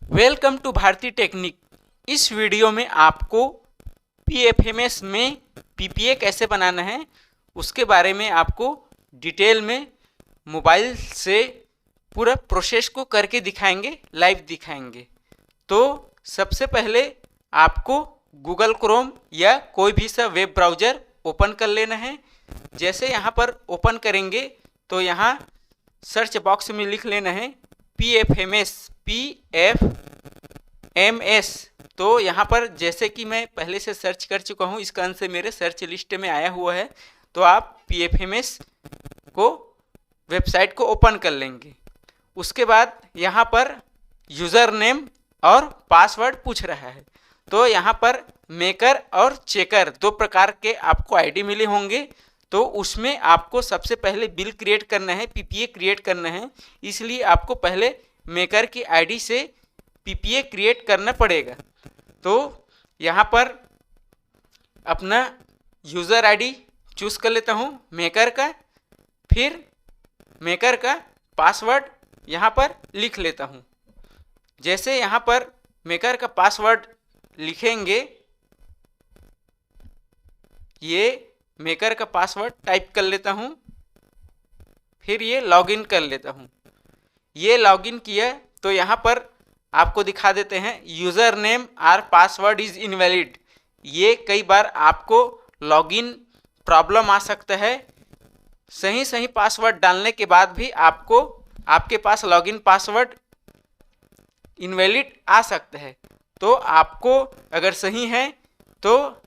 Welcome to Bharati technique. इस video में आपको PFMS में PPA कैसे बनाना है उसके बारे में आपको डिटेल में मोबाइल से पूरा प्रोसेस को करके दिखाएंगे, लाइव दिखाएंगे। तो सबसे पहले आपको गूगल क्रोम या कोई भी सा वेब ब्राउज़र ओपन कर लेना है। जैसे यहाँ पर ओपन करेंगे तो यहाँ सर्च बॉक्स में लिख लेना है PFMS PFMS। तो यहाँ पर जैसे कि मैं पहले से सर्च कर चुका हूँ, इसका आंसर मेरे सर्च लिस्ट में आया हुआ है, तो आप PFMS को वेबसाइट को ओपन कर लेंगे। उसके बाद यहाँ पर यूज़र नेम और पासवर्ड पूछ रहा है, तो यहाँ पर मेकर और चेकर दो प्रकार के आपको आईडी मिले होंगे। तो उसमें आपको सबसे पहले बिल क्रिएट करना है, PPA क्रिएट करना है, इसलिए आपको पहले मेकर की आईडी से PPA क्रिएट करना पड़ेगा। तो यहाँ पर अपना यूज़र आईडी चूज़ कर लेता हूँ मेकर का, फिर मेकर का पासवर्ड यहाँ पर लिख लेता हूँ। जैसे यहाँ पर मेकर का पासवर्ड लिखेंगे, ये मेकर का पासवर्ड टाइप कर लेता हूँ, फिर ये लॉगिन कर लेता हूँ। ये लॉगिन किया तो यहाँ पर आपको दिखा देते हैं यूज़र नेम और पासवर्ड इज़ इनवैलिड। ये कई बार आपको लॉगिन प्रॉब्लम आ सकता है। सही पासवर्ड डालने के बाद भी आपको आपके पास लॉगिन पासवर्ड इनवैलिड आ सकता है। तो आपको अगर सही है तो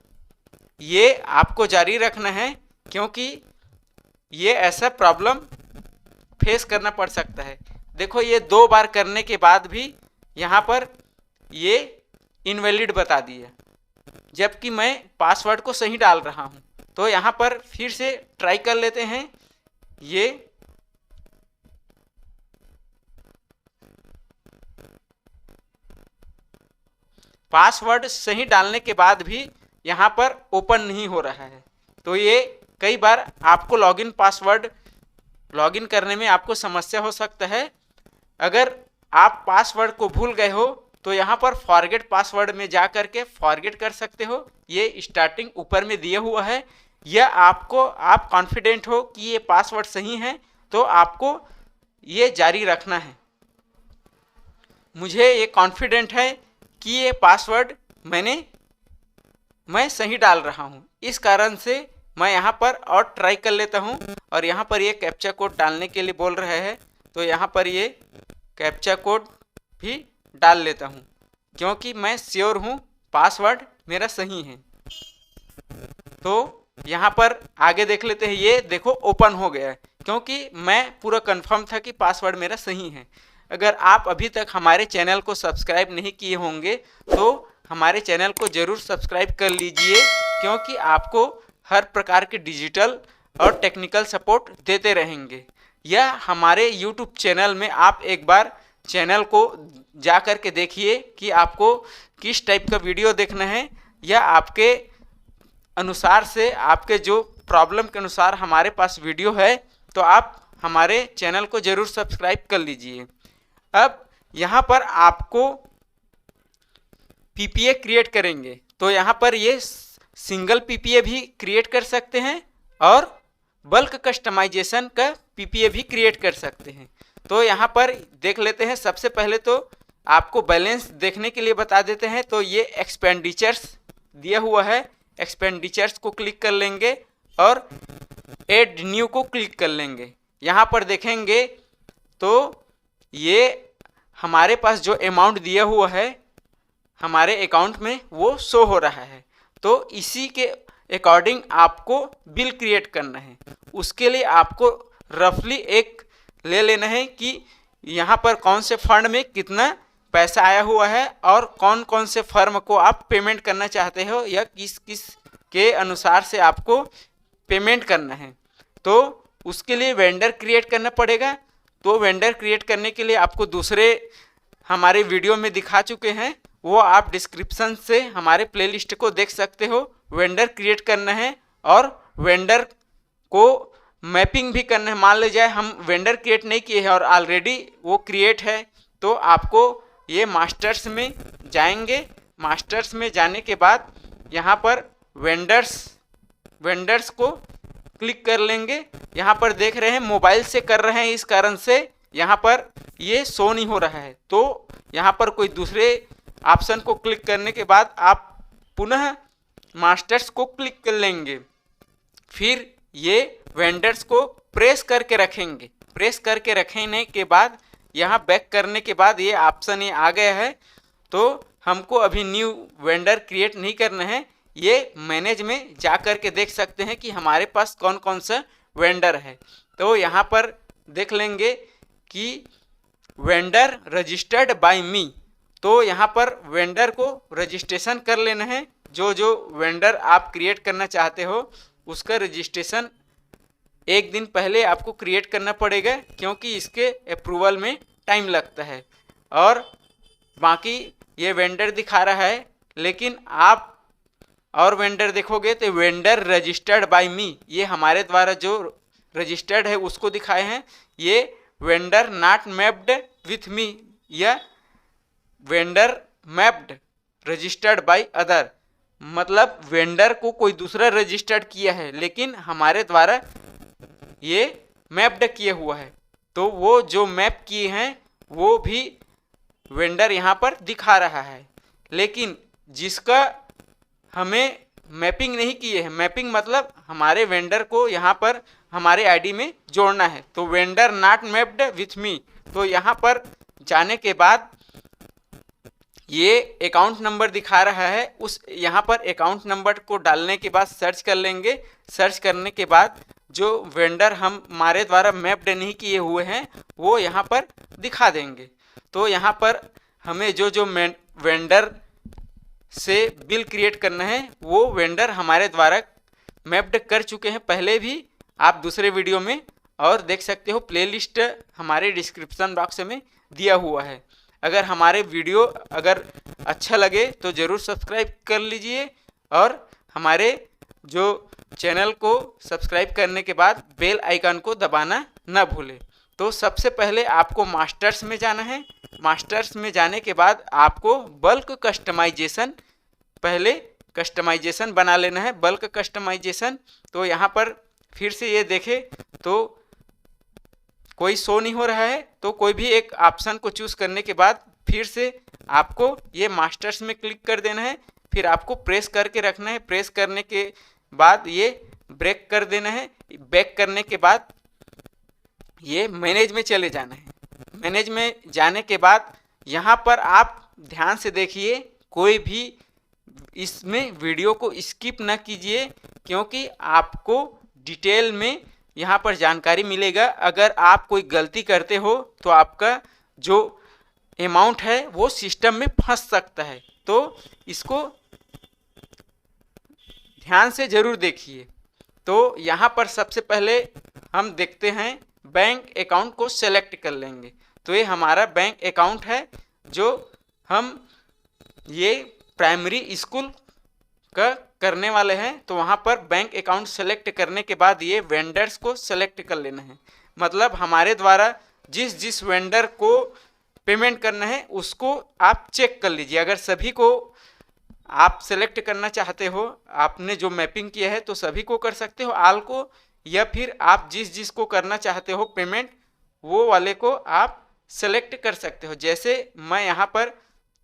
ये आपको जारी रखना है, क्योंकि ये ऐसा प्रॉब्लम फेस करना पड़ सकता है। देखो ये 2 बार करने के बाद भी यहाँ पर ये इनवैलिड बता दिया, जबकि मैं पासवर्ड को सही डाल रहा हूँ। तो यहाँ पर फिर से ट्राई कर लेते हैं। ये पासवर्ड सही डालने के बाद भी यहाँ पर ओपन नहीं हो रहा है। तो ये कई बार आपको लॉगिन करने में आपको समस्या हो सकता है। अगर आप पासवर्ड को भूल गए हो तो यहाँ पर फॉरगेट पासवर्ड में जा कर के फॉरगेट कर सकते हो। ये स्टार्टिंग ऊपर में दिया हुआ है, या आपको आप कॉन्फिडेंट हो कि ये पासवर्ड सही है तो आपको ये जारी रखना है। मुझे ये कॉन्फिडेंट है कि ये पासवर्ड मैं सही डाल रहा हूँ, इस कारण से मैं यहाँ पर और ट्राई कर लेता हूँ। और यहाँ पर ये कैप्चा कोड डालने के लिए बोल रहे हैं, तो यहाँ पर ये कैप्चा कोड भी डाल लेता हूँ, क्योंकि मैं श्योर हूँ पासवर्ड मेरा सही है। तो यहाँ पर आगे देख लेते हैं। ये देखो ओपन हो गया है, क्योंकि मैं पूरा कंफर्म था कि पासवर्ड मेरा सही है। अगर आप अभी तक हमारे चैनल को सब्सक्राइब नहीं किए होंगे तो हमारे चैनल को ज़रूर सब्सक्राइब कर लीजिए, क्योंकि आपको हर प्रकार के डिजिटल और टेक्निकल सपोर्ट देते रहेंगे। या हमारे YouTube चैनल में आप एक बार चैनल को जा कर के देखिए कि आपको किस टाइप का वीडियो देखना है, या आपके अनुसार से आपके जो प्रॉब्लम के अनुसार हमारे पास वीडियो है, तो आप हमारे चैनल को ज़रूर सब्सक्राइब कर लीजिए। अब यहाँ पर आपको PPA क्रिएट करेंगे, तो यहाँ पर ये सिंगल PPA भी क्रिएट कर सकते हैं और बल्क कस्टमाइजेशन का PPA भी क्रिएट कर सकते हैं। तो यहाँ पर देख लेते हैं। सबसे पहले तो आपको बैलेंस देखने के लिए बता देते हैं। तो ये एक्सपेंडिचर्स दिया हुआ है, एक्सपेंडिचर्स को क्लिक कर लेंगे और ऐड न्यू को क्लिक कर लेंगे। यहाँ पर देखेंगे तो ये हमारे पास जो अमाउंट दिया हुआ है हमारे अकाउंट में वो शो हो रहा है। तो इसी के अकॉर्डिंग आपको बिल क्रिएट करना है। उसके लिए आपको रफली एक ले लेना है कि यहाँ पर कौन से फंड में कितना पैसा आया हुआ है और कौन कौन से फर्म को आप पेमेंट करना चाहते हो, या किस किस के अनुसार से आपको पेमेंट करना है। तो उसके लिए वेंडर क्रिएट करना पड़ेगा। तो वेंडर क्रिएट करने के लिए आपको दूसरे हमारे वीडियो में दिखा चुके हैं, वो आप डिस्क्रिप्शन से हमारे प्लेलिस्ट को देख सकते हो। वेंडर क्रिएट करना है और वेंडर को मैपिंग भी करना है। मान लीजिए हम वेंडर क्रिएट नहीं किए हैं और ऑलरेडी वो क्रिएट है, तो आपको ये मास्टर्स में जाएंगे। मास्टर्स में जाने के बाद यहाँ पर वेंडर्स को क्लिक कर लेंगे। यहाँ पर देख रहे हैं मोबाइल से कर रहे हैं, इस कारण से यहाँ पर ये शो नहीं हो रहा है। तो यहाँ पर कोई दूसरे ऑप्शन को क्लिक करने के बाद आप पुनः मास्टर्स को क्लिक कर लेंगे। फिर ये वेंडर्स को प्रेस करके रखेंगे। प्रेस करके रखने के बाद यहाँ बैक करने के बाद ये ऑप्शन ये आ गया है। तो हमको अभी न्यू वेंडर क्रिएट नहीं करना है, ये मैनेज में जा कर के देख सकते हैं कि हमारे पास कौन कौन सा वेंडर है। तो यहाँ पर देख लेंगे कि वेंडर रजिस्टर्ड बाय मी, तो यहाँ पर वेंडर को रजिस्ट्रेशन कर लेना है। जो वेंडर आप क्रिएट करना चाहते हो उसका रजिस्ट्रेशन एक दिन पहले आपको क्रिएट करना पड़ेगा, क्योंकि इसके अप्रूवल में टाइम लगता है। और बाकी ये वेंडर दिखा रहा है, लेकिन आप और वेंडर देखोगे तो वेंडर रजिस्टर्ड बाय मी, ये हमारे द्वारा जो रजिस्टर्ड है उसको दिखाए हैं। ये vendor not mapped with me या vendor mapped registered by other, मतलब वेंडर को कोई दूसरा रजिस्टर्ड किया है लेकिन हमारे द्वारा ये मैप्ड किया हुआ है। तो वो जो मैप किए हैं वो भी वेंडर यहाँ पर दिखा रहा है, लेकिन जिसका हमें मैपिंग नहीं किए है, मैपिंग मतलब हमारे वेंडर को यहाँ पर हमारे आईडी में जोड़ना है, तो वेंडर नॉट मैप्ड विथ मी। तो यहाँ पर जाने के बाद ये अकाउंट नंबर दिखा रहा है, उस यहाँ पर अकाउंट नंबर को डालने के बाद सर्च कर लेंगे। सर्च करने के बाद जो वेंडर हमारे द्वारा मैप्ड नहीं किए हुए हैं वो यहाँ पर दिखा देंगे। तो यहाँ पर हमें जो वेंडर से बिल क्रिएट करना है वो वेंडर हमारे द्वारा मैप्ड कर चुके हैं पहले भी, आप दूसरे वीडियो में और देख सकते हो। प्लेलिस्ट हमारे डिस्क्रिप्शन बॉक्स में दिया हुआ है। अगर हमारे वीडियो अगर अच्छा लगे तो ज़रूर सब्सक्राइब कर लीजिए और हमारे जो चैनल को सब्सक्राइब करने के बाद बेल आइकन को दबाना न भूलें। तो सबसे पहले आपको मास्टर्स में जाना है। मास्टर्स में जाने के बाद आपको बल्क कस्टमाइजेशन, पहले कस्टमाइजेशन बना लेना है, बल्क कस्टमाइजेशन। तो यहाँ पर फिर से ये देखें तो कोई शो नहीं हो रहा है, तो कोई भी एक ऑप्शन को चूज़ करने के बाद फिर से आपको ये मास्टर्स में क्लिक कर देना है। फिर आपको प्रेस करके रखना है। प्रेस करने के बाद ये ब्रेक कर देना है। बैक करने के बाद ये मैनेज में चले जाना है। मैनेज में जाने के बाद यहाँ पर आप ध्यान से देखिए, कोई भी इसमें वीडियो को स्किप न कीजिए, क्योंकि आपको डिटेल में यहाँ पर जानकारी मिलेगा। अगर आप कोई गलती करते हो तो आपका जो अमाउंट है वो सिस्टम में फंस सकता है, तो इसको ध्यान से ज़रूर देखिए। तो यहाँ पर सबसे पहले हम देखते हैं, बैंक अकाउंट को सेलेक्ट कर लेंगे। तो ये हमारा बैंक अकाउंट है जो हम ये प्राइमरी स्कूल का करने वाले हैं। तो वहाँ पर बैंक अकाउंट सेलेक्ट करने के बाद ये वेंडर्स को सेलेक्ट कर लेना है, मतलब हमारे द्वारा जिस वेंडर को पेमेंट करना है उसको आप चेक कर लीजिए। अगर सभी को आप सेलेक्ट करना चाहते हो, आपने जो मैपिंग किया है तो सभी को कर सकते हो, आल को, या फिर आप जिस को करना चाहते हो पेमेंट वो वाले को आप सेलेक्ट कर सकते हो। जैसे मैं यहाँ पर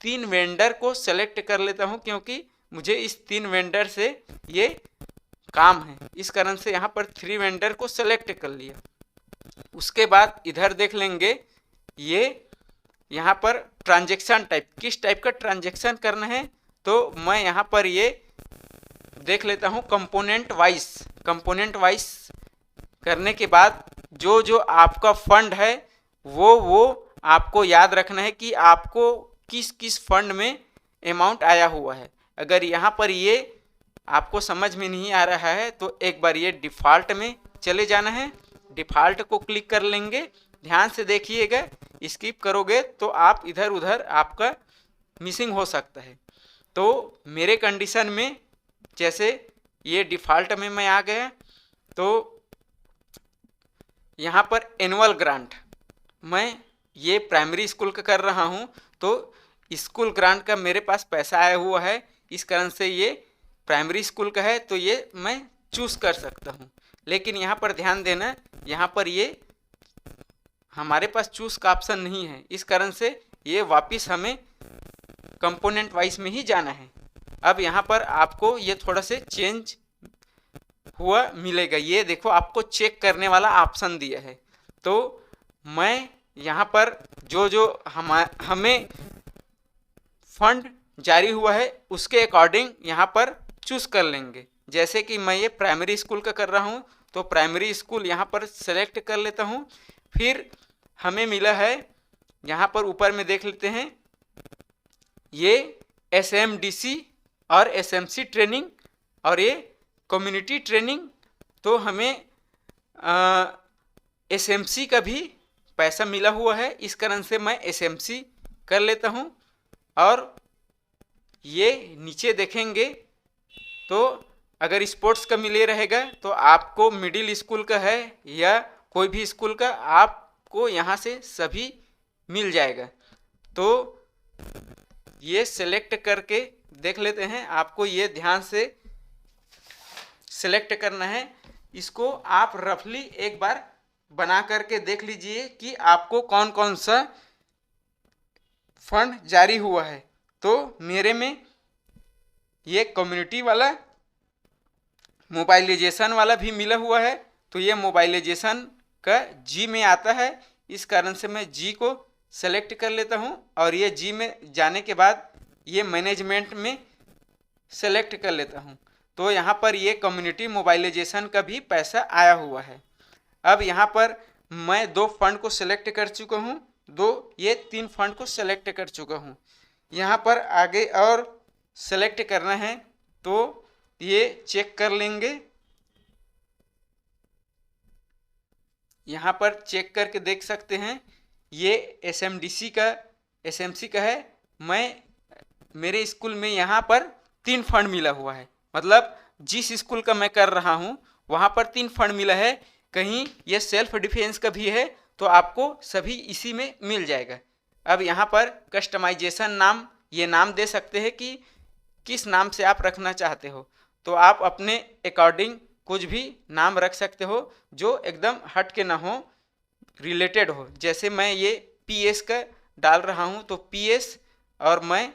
3 वेंडर को सेलेक्ट कर लेता हूँ, क्योंकि मुझे इस 3 वेंडर से ये काम है, इस कारण से यहाँ पर 3 वेंडर को सेलेक्ट कर लिया। उसके बाद इधर देख लेंगे, ये यहाँ पर ट्रांजैक्शन टाइप, किस टाइप का ट्रांजैक्शन करना है, तो मैं यहाँ पर ये देख लेता हूँ कंपोनेंट वाइज। कंपोनेंट वाइज करने के बाद जो आपका फंड है वो आपको याद रखना है कि आपको किस फंड में अमाउंट आया हुआ है। अगर यहाँ पर ये आपको समझ में नहीं आ रहा है तो एक बार ये डिफ़ॉल्ट में चले जाना है। डिफ़ॉल्ट को क्लिक कर लेंगे। ध्यान से देखिएगा, स्किप करोगे तो आप इधर उधर आपका मिसिंग हो सकता है। तो मेरे कंडीशन में जैसे ये डिफ़ॉल्ट में मैं आ गया, तो यहाँ पर एनुअल ग्रांट मैं ये प्राइमरी स्कूल का कर रहा हूँ तो स्कूल ग्रांट का मेरे पास पैसा आया हुआ है, इस कारण से ये प्राइमरी स्कूल का है तो ये मैं चूज़ कर सकता हूँ। लेकिन यहाँ पर ध्यान देना, यहाँ पर ये हमारे पास चूज़ का ऑप्शन नहीं है, इस कारण से ये वापस हमें कंपोनेंट वाइज में ही जाना है। अब यहाँ पर आपको ये थोड़ा से चेंज हुआ मिलेगा, ये देखो आपको चेक करने वाला ऑप्शन दिया है। तो मैं यहाँ पर जो जो हमें फंड जारी हुआ है उसके अकॉर्डिंग यहाँ पर चूज़ कर लेंगे। जैसे कि मैं ये प्राइमरी स्कूल का कर रहा हूँ तो प्राइमरी स्कूल यहाँ पर सेलेक्ट कर लेता हूँ। फिर हमें मिला है, यहाँ पर ऊपर में देख लेते हैं, ये SMDC और SMC ट्रेनिंग और ये कम्युनिटी ट्रेनिंग। तो हमें SMC का भी पैसा मिला हुआ है, इस कारण से मैं SMC कर लेता हूँ। और ये नीचे देखेंगे तो अगर स्पोर्ट्स का मिले रहेगा तो आपको मिडिल स्कूल का है या कोई भी स्कूल का, आपको यहाँ से सभी मिल जाएगा। तो ये सेलेक्ट करके देख लेते हैं, आपको ये ध्यान से सेलेक्ट करना है। इसको आप रफली एक बार बना करके देख लीजिए कि आपको कौन कौन सा फंड जारी हुआ है। तो मेरे में ये कम्युनिटी वाला, मोबाइलाइजेशन वाला भी मिला हुआ है, तो ये मोबाइलाइजेशन का जी में आता है, इस कारण से मैं जी को सेलेक्ट कर लेता हूँ। और ये जी में जाने के बाद ये मैनेजमेंट में सेलेक्ट कर लेता हूँ। तो यहाँ पर ये कम्युनिटी मोबाइलाइजेशन का भी पैसा आया हुआ है। अब यहाँ पर मैं 2 फंड को सेलेक्ट कर चुका हूँ, 3 फंड को सेलेक्ट कर चुका हूँ। यहाँ पर आगे और सेलेक्ट करना है तो ये चेक कर लेंगे। यहाँ पर चेक करके देख सकते हैं, ये SMDC का SMC का है। मेरे स्कूल में यहाँ पर 3 फंड मिला हुआ है, मतलब जिस स्कूल का मैं कर रहा हूँ वहाँ पर 3 फंड मिला है। कहीं ये सेल्फ डिफेंस का भी है तो आपको सभी इसी में मिल जाएगा। अब यहाँ पर कस्टमाइजेशन नाम, ये नाम दे सकते हैं कि किस नाम से आप रखना चाहते हो, तो आप अपने अकॉर्डिंग कुछ भी नाम रख सकते हो जो एकदम हट के ना हो, रिलेटेड हो। जैसे मैं ये PS का डाल रहा हूँ तो PS, और मैं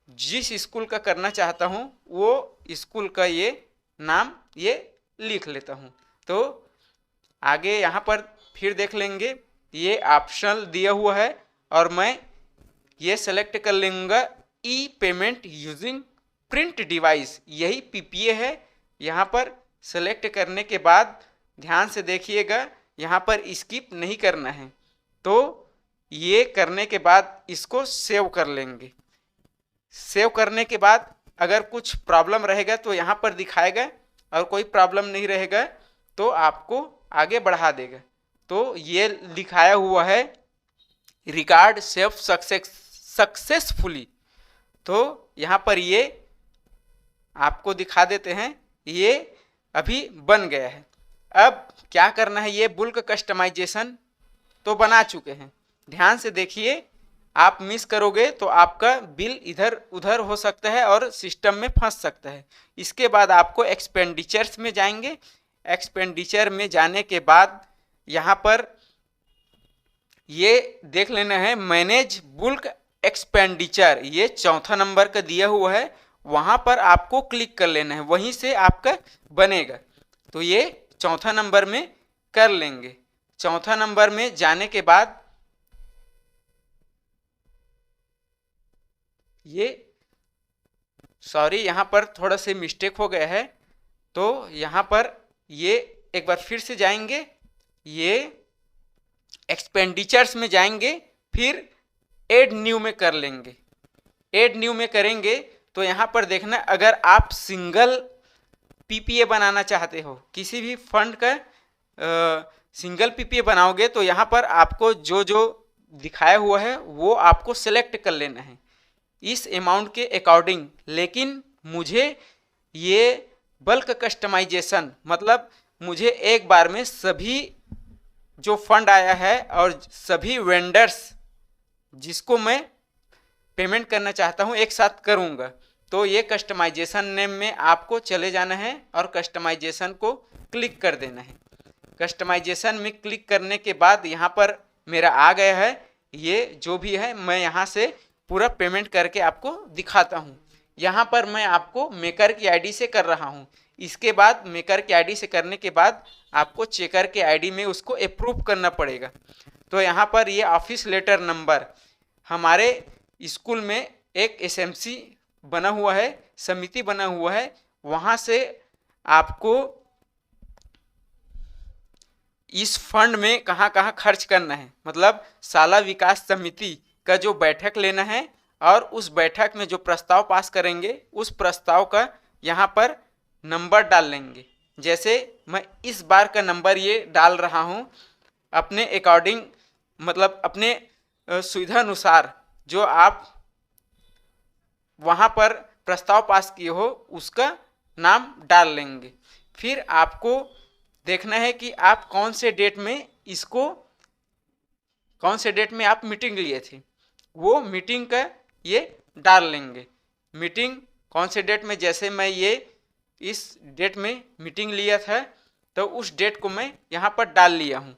जिस स्कूल का करना चाहता हूँ वो स्कूल का ये नाम ये लिख लेता हूँ। तो आगे यहाँ पर फिर देख लेंगे, ये ऑप्शनल दिया हुआ है और मैं ये सेलेक्ट कर लूँगा ई पेमेंट यूजिंग प्रिंट डिवाइस, यही PPA है। यहाँ पर सेलेक्ट करने के बाद ध्यान से देखिएगा, यहाँ पर स्किप नहीं करना है। तो ये करने के बाद इसको सेव कर लेंगे। सेव करने के बाद अगर कुछ प्रॉब्लम रहेगा तो यहाँ पर दिखाएगा, और कोई प्रॉब्लम नहीं रहेगा तो आपको आगे बढ़ा देगा। तो ये लिखाया हुआ है रिकॉर्ड सेव सक्सेसफुली, तो यहाँ पर ये आपको दिखा देते हैं, ये अभी बन गया है। अब क्या करना है, ये बुल्क कस्टमाइजेशन तो बना चुके हैं। ध्यान से देखिए, आप मिस करोगे तो आपका बिल इधर उधर हो सकता है और सिस्टम में फंस सकता है। इसके बाद आपको एक्सपेंडिचर्स में जाएंगे। एक्सपेंडिचर में जाने के बाद यहाँ पर ये देख लेना है मैनेज बुल्क एक्सपेंडिचर, ये 4था नंबर का दिया हुआ है, वहाँ पर आपको क्लिक कर लेना है, वहीं से आपका बनेगा। तो ये 4था नंबर में कर लेंगे। 4था नंबर में जाने के बाद ये यहाँ पर थोड़ा से मिस्टेक हो गया है, तो यहाँ पर ये एक बार फिर से जाएंगे, ये एक्सपेंडिचर्स में जाएंगे, फिर ऐड न्यू में कर लेंगे। ऐड न्यू में करेंगे तो यहाँ पर देखना, अगर आप सिंगल PPA बनाना चाहते हो, किसी भी फंड का सिंगल PPA बनाओगे तो यहाँ पर आपको जो जो दिखाया हुआ है वो आपको सेलेक्ट कर लेना है इस अमाउंट के अकॉर्डिंग। लेकिन मुझे ये बल्क कस्टमाइजेशन, मतलब मुझे एक बार में सभी जो फंड आया है और सभी वेंडर्स जिसको मैं पेमेंट करना चाहता हूँ एक साथ करूँगा। तो ये कस्टमाइजेशन नेम में आपको चले जाना है और कस्टमाइजेशन को क्लिक कर देना है। कस्टमाइजेशन में क्लिक करने के बाद यहाँ पर मेरा आ गया है, ये जो भी है मैं यहाँ से पूरा पेमेंट करके आपको दिखाता हूँ। यहाँ पर मैं आपको मेकर की आईडी से कर रहा हूँ। इसके बाद मेकर की आईडी से करने के बाद आपको चेकर के आईडी में उसको अप्रूव करना पड़ेगा। तो यहाँ पर ये ऑफिस लेटर नंबर, हमारे स्कूल में एक एसएमसी बना हुआ है, समिति बना हुआ है, वहाँ से आपको इस फंड में कहाँ कहाँ खर्च करना है, मतलब शाला विकास समिति का जो बैठक लेना है और उस बैठक में जो प्रस्ताव पास करेंगे उस प्रस्ताव का यहाँ पर नंबर डाल लेंगे। जैसे मैं इस बार का नंबर ये डाल रहा हूँ अपने अकॉर्डिंग, मतलब अपने सुविधा अनुसार जो आप वहाँ पर प्रस्ताव पास किए हो उसका नाम डाल लेंगे। फिर आपको देखना है कि आप कौन से डेट में आप मीटिंग लिए थे, वो मीटिंग का ये डाल लेंगे। मीटिंग कौन से डेट में, जैसे मैं ये इस डेट में मीटिंग लिया था तो उस डेट को मैं यहाँ पर डाल लिया हूँ।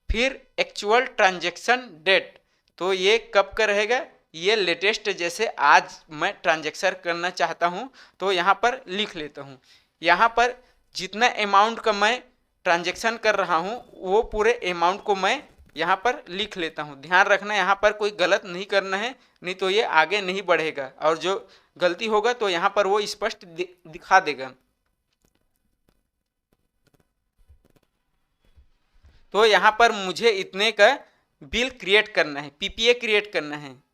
फिर एक्चुअल ट्रांजैक्शन डेट, तो ये कब का रहेगा, ये लेटेस्ट, जैसे आज मैं ट्रांजैक्शन करना चाहता हूँ तो यहाँ पर लिख लेता हूँ। यहाँ पर जितना अमाउंट का मैं ट्रांजैक्शन कर रहा हूँ वो पूरे अमाउंट को मैं यहाँ पर लिख लेता हूँ। ध्यान रखना यहाँ पर कोई गलत नहीं करना है, नहीं तो ये आगे नहीं बढ़ेगा और जो गलती होगा तो यहाँ पर वो स्पष्ट दिखा देगा। तो यहाँ पर मुझे इतने का बिल क्रिएट करना है, पीपीए क्रिएट करना है।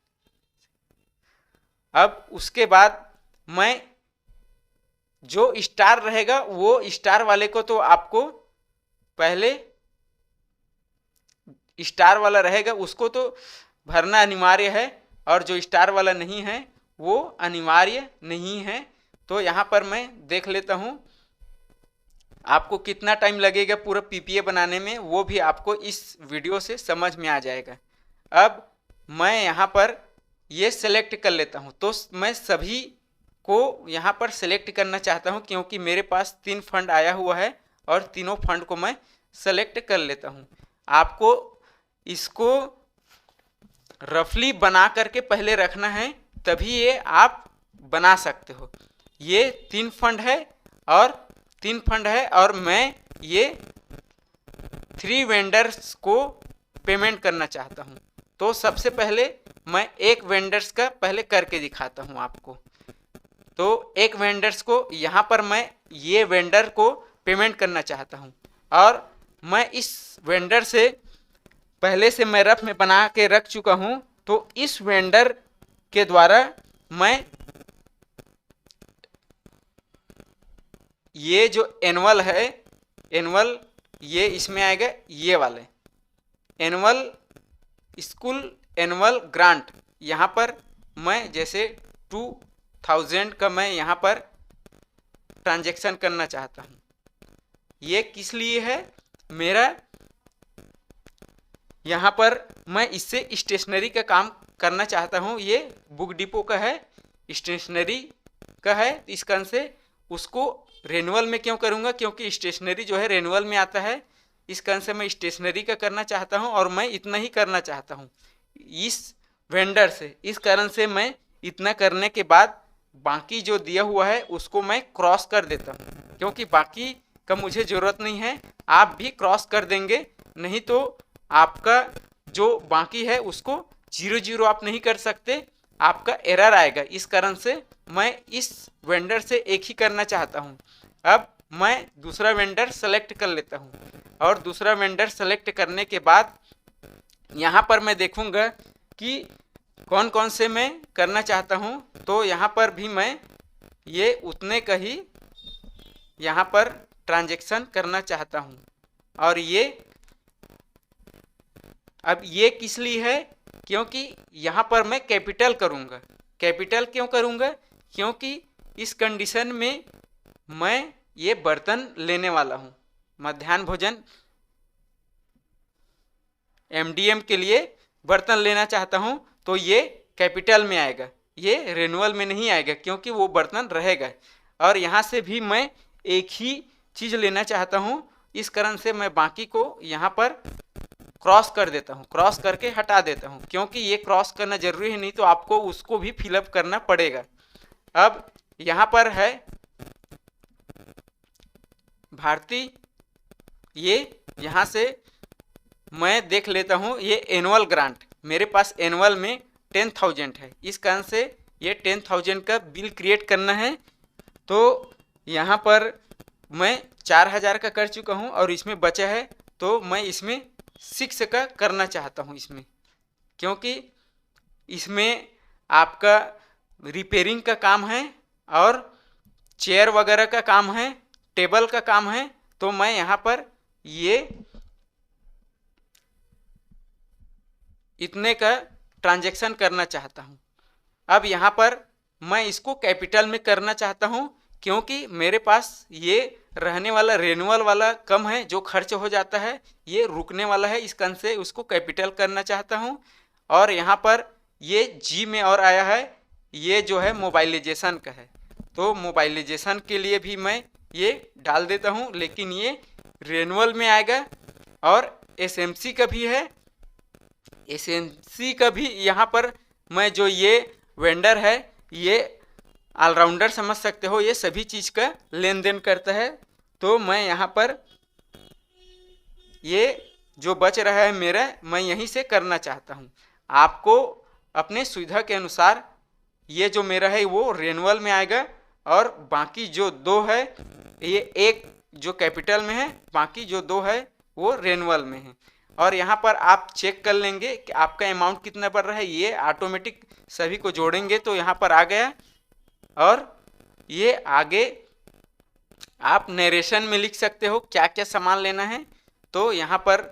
अब उसके बाद मैं जो स्टार रहेगा वो स्टार वाले को तो आपको पहले स्टार वाला रहेगा उसको तो भरना अनिवार्य है और जो स्टार वाला नहीं है वो अनिवार्य नहीं है। तो यहाँ पर मैं देख लेता हूँ आपको कितना टाइम लगेगा पूरा पीपीए बनाने में, वो भी आपको इस वीडियो से समझ में आ जाएगा। अब मैं यहाँ पर ये सेलेक्ट कर लेता हूँ, तो मैं सभी को यहाँ पर सेलेक्ट करना चाहता हूँ क्योंकि मेरे पास 3 फंड आया हुआ है और तीनों फंड को मैं सेलेक्ट कर लेता हूँ। आपको इसको रफली बना करके पहले रखना है, तभी ये आप बना सकते हो। ये 3 फंड है और मैं ये 3 वेंडर्स को पेमेंट करना चाहता हूँ। तो सबसे पहले मैं एक वेंडर्स का पहले करके दिखाता हूँ आपको। तो एक वेंडर्स को यहाँ पर मैं ये वेंडर को पेमेंट करना चाहता हूँ और मैं इस वेंडर से पहले से मैं रफ में बना के रख चुका हूँ। तो इस वेंडर के द्वारा मैं ये जो एनुअल है, एनुअल ये इसमें आएगा, ये वाले एनुअल स्कूल एनुअल ग्रांट, यहाँ पर मैं जैसे 2000 का मैं यहाँ पर ट्रांजैक्शन करना चाहता हूँ। ये किस लिए है, मेरा यहाँ पर मैं इससे स्टेशनरी का काम करना चाहता हूँ। ये बुक डिपो का है, स्टेशनरी का है, इस कारण से उसको रेनुअल में क्यों करूँगा, क्योंकि स्टेशनरी जो है रेनुअल में आता है, इस कारण से मैं स्टेशनरी का करना चाहता हूँ और मैं इतना ही करना चाहता हूँ इस वेंडर से। इस कारण से मैं इतना करने के बाद बाकी जो दिया हुआ है उसको मैं क्रॉस कर देता हूँ, क्योंकि बाकी का मुझे ज़रूरत नहीं है। आप भी क्रॉस कर देंगे, नहीं तो आपका जो बाकी है उसको 0 आप नहीं कर सकते, आपका एरर आएगा। इस कारण से मैं इस वेंडर से एक ही करना चाहता हूँ। अब मैं दूसरा वेंडर सेलेक्ट कर लेता हूँ और दूसरा वेंडर सेलेक्ट करने के बाद यहाँ पर मैं देखूँगा कि कौन कौन से मैं करना चाहता हूँ। तो यहाँ पर भी मैं ये उतने का ही यहाँ पर ट्रांजैक्शन करना चाहता हूँ। और ये अब ये किस लिए है, क्योंकि यहाँ पर मैं कैपिटल करूँगा। कैपिटल क्यों करूँगा, क्योंकि इस कंडीशन में मैं ये बर्तन लेने वाला हूँ, मध्याह्न भोजन एमडीएम के लिए बर्तन लेना चाहता हूँ तो ये कैपिटल में आएगा, ये रेनुअल में नहीं आएगा क्योंकि वो बर्तन रहेगा। और यहाँ से भी मैं एक ही चीज़ लेना चाहता हूँ, इस कारण से मैं बाकी को यहाँ पर क्रॉस कर देता हूँ, क्रॉस करके हटा देता हूँ, क्योंकि ये क्रॉस करना जरूरी है, नहीं तो आपको उसको भी फिलअप करना पड़ेगा। अब यहाँ पर है भारती, ये यहाँ से मैं देख लेता हूँ, ये एनुअल ग्रांट मेरे पास एनुअल में 10,000 है, इस कारण से ये 10,000 का बिल क्रिएट करना है। तो यहाँ पर मैं 4,000 का कर चुका हूँ और इसमें बचा है, तो मैं इसमें 6 का करना चाहता हूँ इसमें, क्योंकि इसमें आपका रिपेयरिंग का काम है और चेयर वगैरह का काम है, टेबल का काम है। तो मैं यहाँ पर ये इतने का ट्रांजैक्शन करना चाहता हूँ। अब यहाँ पर मैं इसको कैपिटल में करना चाहता हूँ, क्योंकि मेरे पास ये रहने वाला रेनुअल वाला कम है, जो खर्च हो जाता है ये रुकने वाला है, इस कारण से उसको कैपिटल करना चाहता हूँ। और यहाँ पर ये जी में और आया है, ये जो है मोबाइलाइजेशन का है, तो मोबाइलाइजेशन के लिए भी मैं ये डाल देता हूँ, लेकिन ये रेनुअल में आएगा। और एसएमसी का भी है, एसएमसी का भी यहाँ पर मैं जो ये वेंडर है ये ऑलराउंडर समझ सकते हो, ये सभी चीज़ का लेन देन करता है। तो मैं यहाँ पर ये जो बच रहा है मेरा, मैं यहीं से करना चाहता हूँ। आपको अपने सुविधा के अनुसार ये जो मेरा है वो रेनुअल में आएगा, और बाकी जो 2 है, ये एक जो कैपिटल में है, बाकी जो 2 है वो रेनुअल में है। और यहाँ पर आप चेक कर लेंगे कि आपका अमाउंट कितना बढ़ रहा है, ये ऑटोमेटिक सभी को जोड़ेंगे तो यहाँ पर आ गया। और ये आगे आप नरेशन में लिख सकते हो क्या क्या सामान लेना है। तो यहाँ पर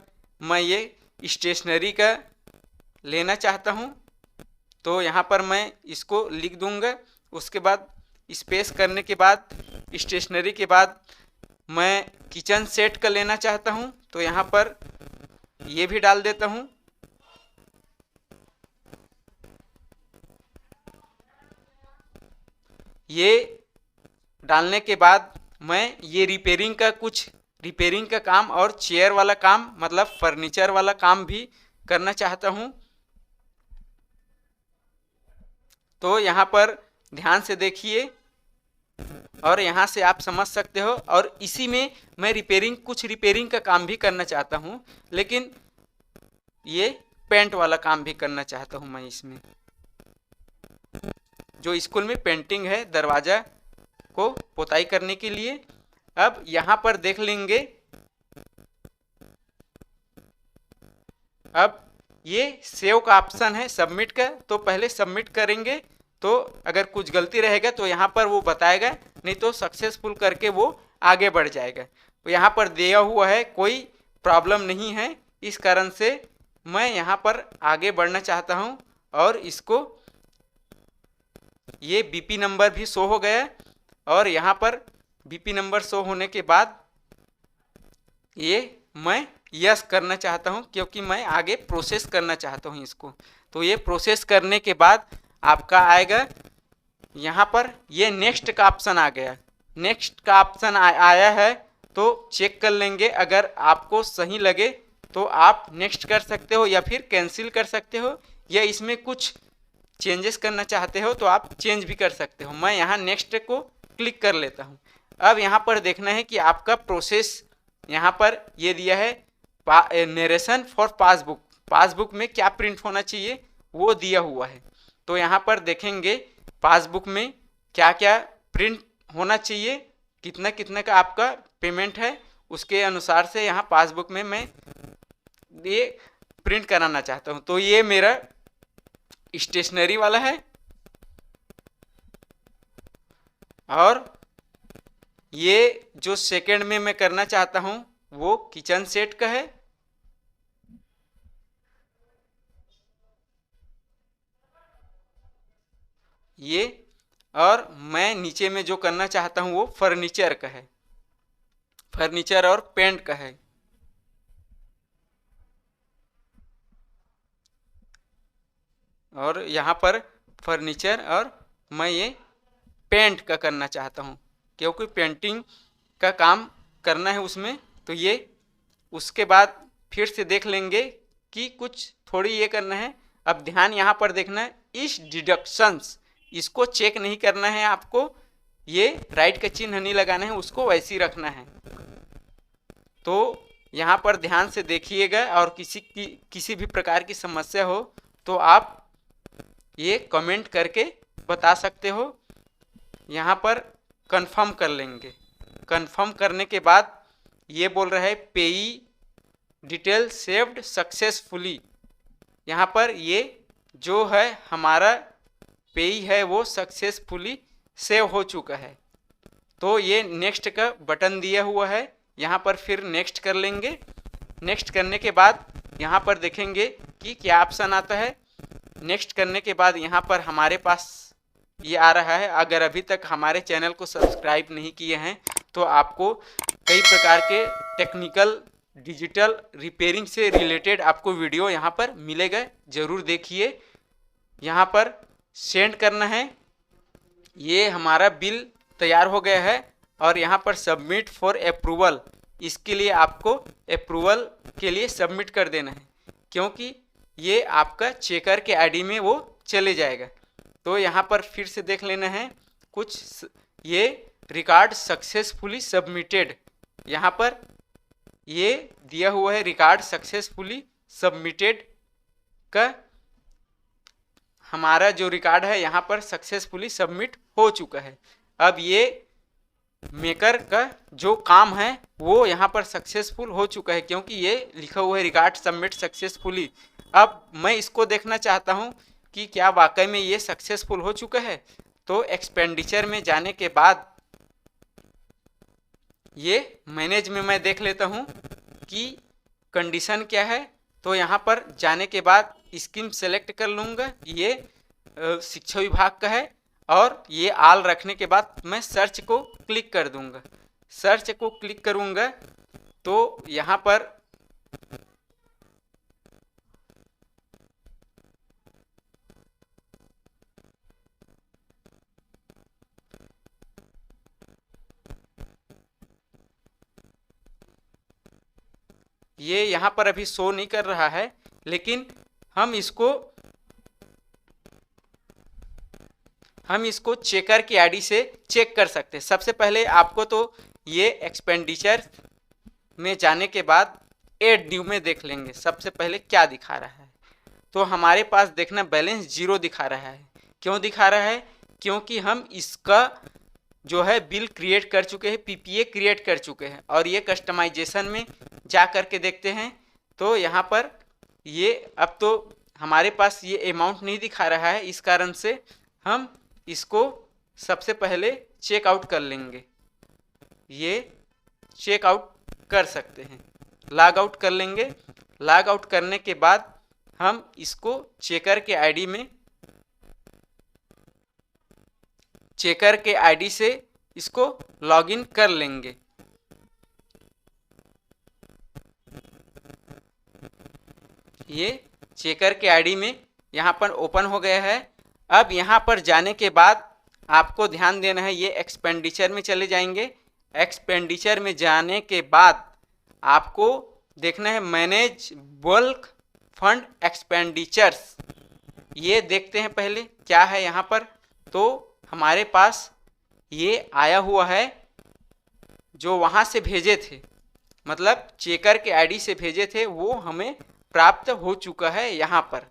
मैं ये स्टेशनरी का लेना चाहता हूँ, तो यहाँ पर मैं इसको लिख दूंगा। उसके बाद स्पेस करने के बाद स्टेशनरी के बाद मैं किचन सेट का लेना चाहता हूँ, तो यहाँ पर ये भी डाल देता हूँ। ये डालने के बाद मैं ये रिपेयरिंग का काम और चेयर वाला काम, मतलब फर्नीचर वाला काम भी करना चाहता हूँ। तो यहाँ पर ध्यान से देखिए और यहाँ से आप समझ सकते हो। और इसी में मैं कुछ रिपेयरिंग का काम भी करना चाहता हूँ, लेकिन ये पेंट वाला काम भी करना चाहता हूँ मैं इसमें। जो स्कूल में पेंटिंग है दरवाजा को पोताई करने के लिए। अब यहाँ पर देख लेंगे, अब ये सेव का ऑप्शन है सबमिट का, तो पहले सबमिट करेंगे। तो अगर कुछ गलती रहेगा तो यहाँ पर वो बताएगा, नहीं तो सक्सेसफुल करके वो आगे बढ़ जाएगा। तो यहाँ पर दिया हुआ है कोई प्रॉब्लम नहीं है, इस कारण से मैं यहाँ पर आगे बढ़ना चाहता हूँ। और इसको ये बीपी नंबर भी शो हो गया, और यहाँ पर बीपी नंबर शो होने के बाद ये मैं यस करना चाहता हूँ, क्योंकि मैं आगे प्रोसेस करना चाहता हूँ इसको। तो ये प्रोसेस करने के बाद आपका आएगा यहाँ पर ये नेक्स्ट का ऑप्शन आ गया। नेक्स्ट का ऑप्शन आया है, तो चेक कर लेंगे, अगर आपको सही लगे तो आप नेक्स्ट कर सकते हो या फिर कैंसिल कर सकते हो, या इसमें कुछ चेंजेस करना चाहते हो तो आप चेंज भी कर सकते हो। मैं यहाँ नेक्स्ट को क्लिक कर लेता हूँ। अब यहाँ पर देखना है कि आपका प्रोसेस, यहाँ पर ये दिया है नरेशन फॉर पासबुक, पासबुक में क्या प्रिंट होना चाहिए वो दिया हुआ है। तो यहाँ पर देखेंगे पासबुक में क्या क्या प्रिंट होना चाहिए, कितना कितना का आपका पेमेंट है, उसके अनुसार से यहाँ पासबुक में मैं ये प्रिंट कराना चाहता हूँ। तो ये मेरा स्टेशनरी वाला है, और ये जो सेकंड में मैं करना चाहता हूँ वो किचन सेट का है। ये, और मैं नीचे में जो करना चाहता हूँ वो फर्नीचर का है, फर्नीचर और पेंट का है। और यहाँ पर फर्नीचर, और मैं ये पेंट का करना चाहता हूँ क्योंकि पेंटिंग का काम करना है उसमें। तो ये उसके बाद फिर से देख लेंगे कि कुछ थोड़ी ये करना है। अब ध्यान यहाँ पर देखना है, इस डिडक्शंस इसको चेक नहीं करना है आपको, ये राइट का चिन्ह नहीं लगाना है, उसको वैसे ही रखना है। तो यहाँ पर ध्यान से देखिएगा, और किसी भी प्रकार की समस्या हो तो आप ये कमेंट करके बता सकते हो। यहाँ पर कंफर्म कर लेंगे। कंफर्म करने के बाद ये बोल रहा है पेई डिटेल सेव्ड सक्सेसफुली। यहाँ पर ये जो है हमारा पेई है वो सक्सेसफुली सेव हो चुका है। तो ये नेक्स्ट का बटन दिया हुआ है, यहाँ पर फिर नेक्स्ट कर लेंगे। नेक्स्ट करने के बाद यहाँ पर देखेंगे कि क्या ऑप्शन आता है। नेक्स्ट करने के बाद यहाँ पर हमारे पास ये आ रहा है। अगर अभी तक हमारे चैनल को सब्सक्राइब नहीं किए हैं तो आपको कई प्रकार के टेक्निकल डिजिटल रिपेयरिंग से रिलेटेड आपको वीडियो यहाँ पर मिलेगा, ज़रूर देखिए। यहाँ पर सेंड करना है। ये हमारा बिल तैयार हो गया है और यहाँ पर सबमिट फॉर अप्रूवल, इसके लिए आपको अप्रूवल के लिए सबमिट कर देना है क्योंकि ये आपका चेकर के आईडी में वो चले जाएगा। तो यहाँ पर फिर से देख लेना है कुछ, ये रिकॉर्ड सक्सेसफुली सबमिटेड, यहाँ पर ये दिया हुआ है रिकॉर्ड सक्सेसफुली सबमिटेड का हमारा जो रिकॉर्ड है यहाँ पर सक्सेसफुली सबमिट हो चुका है। अब ये मेकर का जो काम है वो यहाँ पर सक्सेसफुल हो चुका है क्योंकि ये लिखा हुआ है रिकॉर्ड सबमिट सक्सेसफुली। अब मैं इसको देखना चाहता हूँ कि क्या वाकई में ये सक्सेसफुल हो चुका है। तो एक्सपेंडिचर में जाने के बाद ये मैनेज में मैं देख लेता हूँ कि कंडीशन क्या है। तो यहाँ पर जाने के बाद स्कीम सेलेक्ट कर लूँगा, ये शिक्षा विभाग का है, और ये आल रखने के बाद मैं सर्च को क्लिक कर दूँगा। सर्च को क्लिक करूँगा तो यहाँ पर ये यहाँ पर अभी शो नहीं कर रहा है, लेकिन हम इसको चेकर की आईडी से चेक कर सकते हैं। सबसे पहले आपको तो ये एक्सपेंडिचर में जाने के बाद एड न्यू में देख लेंगे सबसे पहले क्या दिखा रहा है। तो हमारे पास देखना बैलेंस 0 दिखा रहा है। क्यों दिखा रहा है? क्योंकि हम इसका जो है बिल क्रिएट कर चुके हैं, पीपीए क्रिएट कर चुके हैं। और ये कस्टमाइजेशन में जा करके देखते हैं तो यहाँ पर ये अब तो हमारे पास ये अमाउंट नहीं दिखा रहा है, इस कारण से हम इसको सबसे पहले चेक आउट कर लेंगे। ये चेक आउट कर सकते हैं, लॉग आउट कर लेंगे। लॉग आउट करने के बाद हम इसको चेकर के आईडी से इसको लॉगिन कर लेंगे। ये चेकर के आईडी में यहाँ पर ओपन हो गया है। अब यहाँ पर जाने के बाद आपको ध्यान देना है, ये एक्सपेंडिचर में चले जाएंगे। एक्सपेंडिचर में जाने के बाद आपको देखना है मैनेज बल्क फंड एक्सपेंडिचर्स। ये देखते हैं पहले क्या है यहाँ पर। तो हमारे पास ये आया हुआ है, जो वहाँ से भेजे थे, मतलब चेकर के आईडी से भेजे थे, वो हमें प्राप्त हो चुका है यहाँ पर।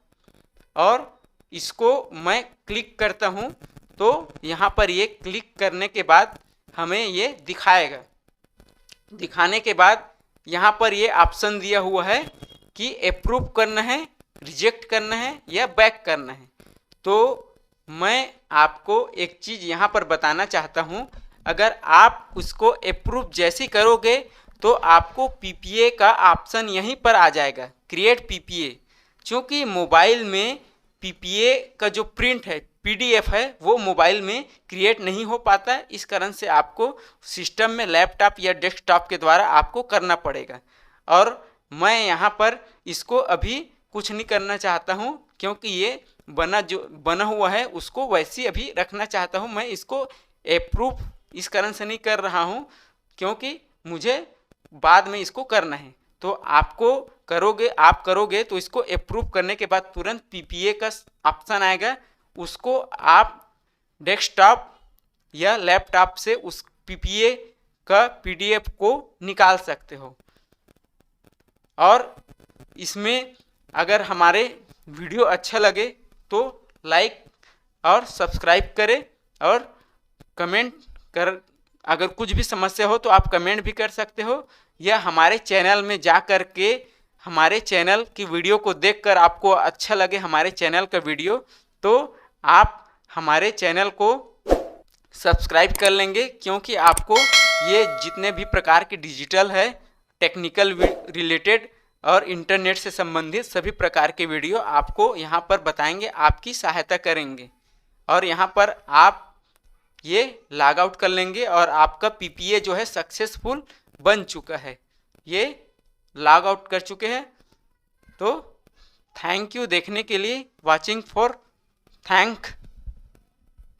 और इसको मैं क्लिक करता हूँ तो यहाँ पर ये क्लिक करने के बाद हमें ये दिखाएगा। दिखाने के बाद यहाँ पर ये ऑप्शन दिया हुआ है कि अप्रूव करना है, रिजेक्ट करना है या बैक करना है। तो मैं आपको एक चीज़ यहाँ पर बताना चाहता हूँ, अगर आप उसको अप्रूव जैसी करोगे तो आपको पीपीए का ऑप्शन यहीं पर आ जाएगा, क्रिएट पीपीए। चूँकि मोबाइल में पीपीए का जो प्रिंट है, पीडीएफ है, वो मोबाइल में क्रिएट नहीं हो पाता। इस कारण से आपको सिस्टम में लैपटॉप या डेस्कटॉप के द्वारा आपको करना पड़ेगा। और मैं यहाँ पर इसको अभी कुछ नहीं करना चाहता हूँ क्योंकि ये बना हुआ है उसको वैसे अभी रखना चाहता हूँ। मैं इसको अप्रूव इस कारण से नहीं कर रहा हूँ क्योंकि मुझे बाद में इसको करना है। तो आप करोगे तो इसको अप्रूव करने के बाद तुरंत पीपीए का ऑप्शन आएगा, उसको आप डेस्कटॉप या लैपटॉप से उस पीपीए का पीडीएफ को निकाल सकते हो। और इसमें अगर हमारे वीडियो अच्छा लगे तो लाइक और सब्सक्राइब करें और कमेंट कर, अगर कुछ भी समस्या हो तो आप कमेंट भी कर सकते हो, या हमारे चैनल में जा कर के हमारे चैनल की वीडियो को देखकर आपको अच्छा लगे हमारे चैनल का वीडियो तो आप हमारे चैनल को सब्सक्राइब कर लेंगे, क्योंकि आपको ये जितने भी प्रकार के डिजिटल है, टेक्निकल रिलेटेड और इंटरनेट से संबंधित सभी प्रकार के वीडियो आपको यहाँ पर बताएंगे, आपकी सहायता करेंगे। और यहाँ पर आप ये लॉग आउट कर लेंगे और आपका पीपीए जो है सक्सेसफुल बन चुका है। ये लॉग आउट कर चुके हैं। तो थैंक यू देखने के लिए, वॉचिंग फॉर थैंक